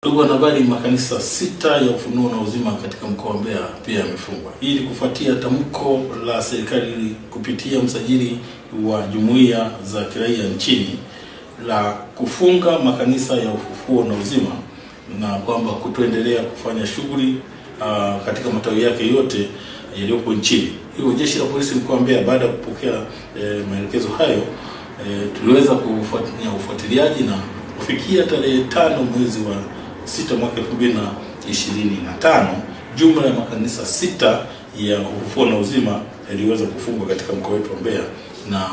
Ndugu wanahabari, makanisa 6 ya Ufunuo na Uzima katika mkoa wa Mbeya pia yamefungwa. Hii ni kufuatia tamko la serikali kupitia msajili wa jumuiya za kiraia nchini la kufunga makanisa ya Ufufuo na Uzima na kwamba kutoendelea kufanya shughuli katika matawi yake yote yaliyopo nchini. Hivyo jeshi la polisi mkoa wa Mbeya baada ya kupokea maelekezo hayo tuliweza kufanya ufuatiliaji na kufikia tarehe 5 mwezi wa 6 mwaka 2025 jumla ya makanisa 6 ya Ufufuo na Uzima yaliweza kufungwa katika mkoa wetu wa Mbeya, na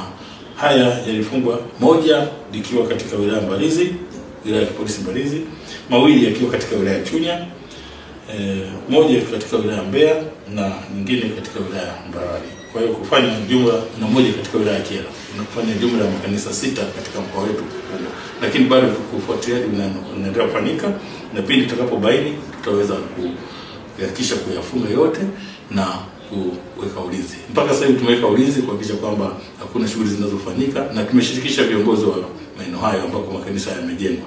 haya yalifungwa moja likiwa katika wilaya Mbalizi, wilaya ya polisi Mbalizi, mawili yakiwa katika wilaya Chunya, moja katika wilaya Mbeya na nyingine katika wilaya Mbarali. Kwa hiyo kufanya jumla na moja katika wilaya Kyela, tunafanya jumla ya makanisa 6 katika mkoa wetu. Lakini bado kufuatiliaji unaendelea kufanyika, na pindi tutakapobaini tutaweza kuhakikisha kuyafunga yote na kuweka ulinzi. Mpaka sasa hivi tumeweka ulinzi kuhakikisha kwamba hakuna shughuli zinazofanyika, na tumeshirikisha viongozi wa maeneo hayo ambako makanisa yamejengwa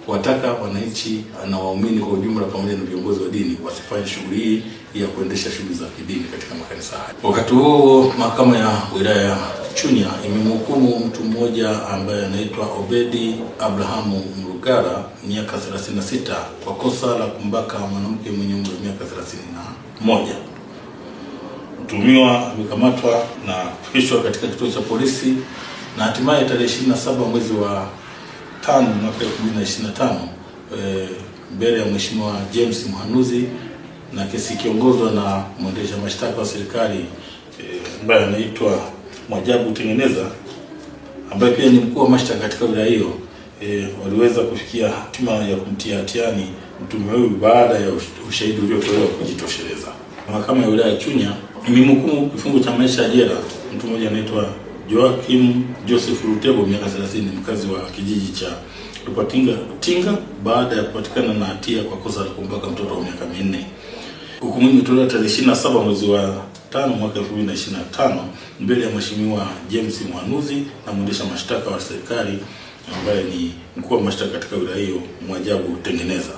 kuwataka wananchi na waumini kwa ujumla pamoja na viongozi wa dini wasifanye shughuli hii ya kuendesha shughuli za kidini katika makanisa haya. Wakati huo mahakama ya wilaya Chunya imemhukumu mtu mmoja ambaye anaitwa Obedi Abrahamu Mrugara miaka 36 kwa kosa la kumbaka mwanamke mwenye umri wa miaka 31. Mtuhumiwa amekamatwa na kufikishwa katika kituo cha polisi na hatimaye tarehe 27 mwezi wa 5 mwaka 2025 mbele ya Mheshimiwa James Mhanuzi, na kesi ikiongozwa na mwendesha mashtaka wa serikali ambaye anaitwa Mwajabu Tengeneza, ambaye pia ni mkuu wa mashtaka katika wilaya hiyo. Waliweza kufikia hatima ya kumtia hatiani mtuhumiwa huyu baada ya ushahidi uliotolewa kujitosheleza. Mahakama ya wilaya Chunya imemhukumu kifungo cha maisha jela mtu mmoja anaitwa Joachim Joseph Rutebo miaka 30, mkazi wa kijiji cha Lupatinga baada ya kupatikana na hatia kwa kosa la kumbaka mtoto wa miaka 4. Hukumu imetolewa tarehe 27 mwezi wa 5 mwaka 2025 mbele ya Mheshimiwa James Mhanuzi na mwendesha mashtaka wa serikali ambaye ni mkuu wa mashtaka katika wilaya hiyo Mwajabu Tengeneza.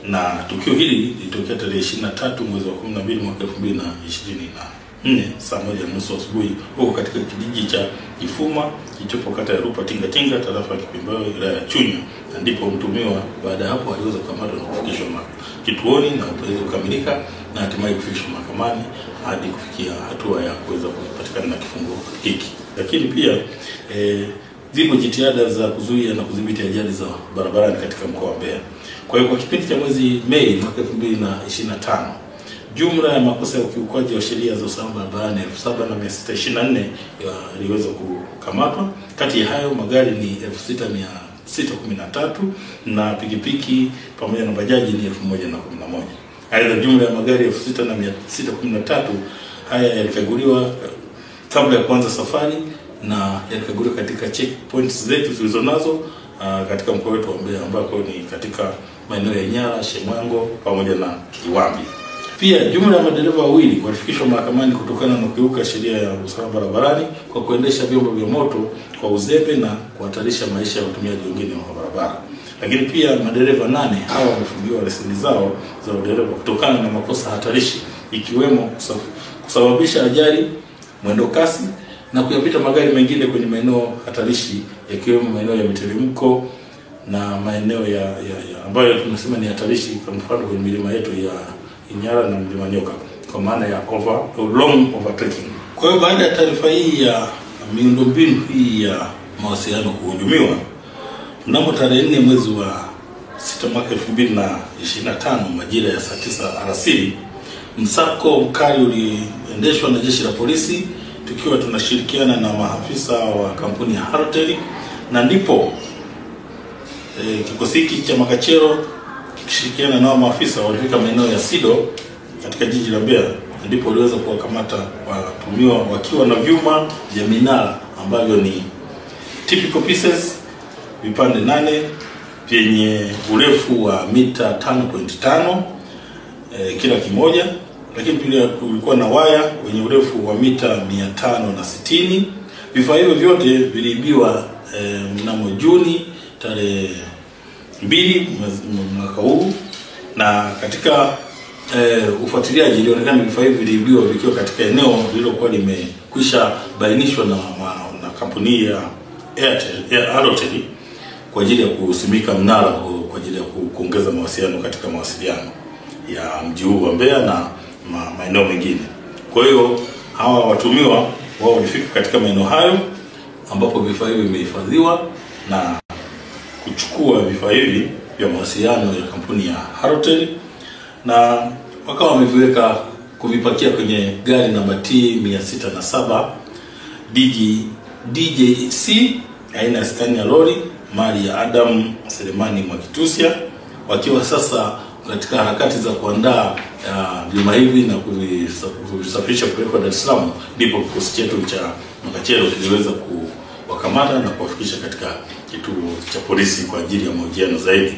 Na tukio hili lilitokea tarehe 23 mwezi wa 12 mwaka 2024 saa 1:30 asubuhi huko katika kijiji cha Ifuma kilichopo kata ya Lupatinga tarafa ya Kipimbawe wilaya ya Chunya, na ndipo mtuhumiwa baada ya hapo aliweza kukamatwa na kufikishwa kituoni na upelelezi kukamilika na hatimaye kufikishwa mahakamani hadi kufikia hatua ya kuweza kupatikana na kifungo hiki. Lakini pia zipo jitihada za kuzuia na kudhibiti ajali za barabarani katika mkoa wa Mbeya. Kwa hiyo kwa kipindi cha mwezi Mei mwaka 2025 jumla ya makosa ya ukiukwaji wa sheria za usalama barabarani 7624 yaliweza kukamatwa. Kati ya hayo magari ni 6613 na pikipiki pamoja na bajaji ni 1011. Aidha, jumla ya magari 6613 haya yalikaguliwa kabla ya kuanza safari na yalikaguliwa katika checkpoints zetu zilizonazo katika mkoa wetu wa Mbeya, ambako ni katika maeneo ya Nyara, Shemango pamoja na Kiwambi. Pia jumla ya madereva wawili walifikishwa mahakamani kutokana na kukiuka sheria ya usalama barabarani kwa kuendesha vyombo vya moto kwa uzembe na kuhatarisha maisha ya watumiaji wengine wa barabara. Lakini pia madereva 8 hawa wamefungiwa leseni zao za udereva kutokana na makosa hatarishi, ikiwemo kusababisha ajali, mwendo kasi na kuyapita magari mengine kwenye maeneo hatarishi, yakiwemo maeneo ya miteremko na maeneo ya ambayo tunasema ni hatarishi, kwa mfano kwenye milima yetu ya Inyara na Mlima Nyoka, kwa maana ya long overtaking. Kwa hiyo baada ya taarifa hii ya miundombinu hii ya mawasiliano kuhujumiwa, mnamo tarehe 4 mwezi wa 6 mwaka 2025 majira ya saa 9 alasiri, msako mkali uliendeshwa na jeshi la polisi tukiwa tunashirikiana na maafisa wa kampuni ya Halotel, na ndipo kikosi hiki cha Makachero kikishirikiana na maafisa walifika maeneo ya Sido katika jiji la Mbeya, ndipo waliweza kuwakamata watuhumiwa wakiwa na vyuma vya minara ambavyo ni typical pieces, vipande 8 vyenye urefu wa mita 5.5 kila kimoja, lakini pia kulikuwa na waya wenye urefu wa mita 560. Vifaa hivyo vyote viliibiwa mnamo Juni tarehe 2 mwaka huu, na katika ufuatiliaji ilionekana vifaa hivi viliibiwa vikiwa katika eneo lililokuwa limekwisha bainishwa na kampuni ya Airtel kwa ajili ya kusimika mnara kwa ajili ya kuongeza mawasiliano katika mawasiliano ya mji huu wa Mbeya na maeneo mengine. Kwa hiyo hawa watumiwa wao walifika katika maeneo hayo ambapo vifaa hivi vimehifadhiwa na kuchukua vifaa hivi vya mawasiliano ya kampuni ya Airtel, na wakawa wameviweka kuvipakia kwenye gari namba T607 DJC aina ya Scania lori mali ya Adam Selemani Mwakitusia, wakiwa sasa katika harakati za kuandaa vyuma hivi na kuvisafirisha kupeleka Dar es Salaam. Ndipo kikosi chetu cha Makachero kiliweza kuwakamata na kuwafikisha katika kituo cha polisi kwa ajili ya mahojiano zaidi.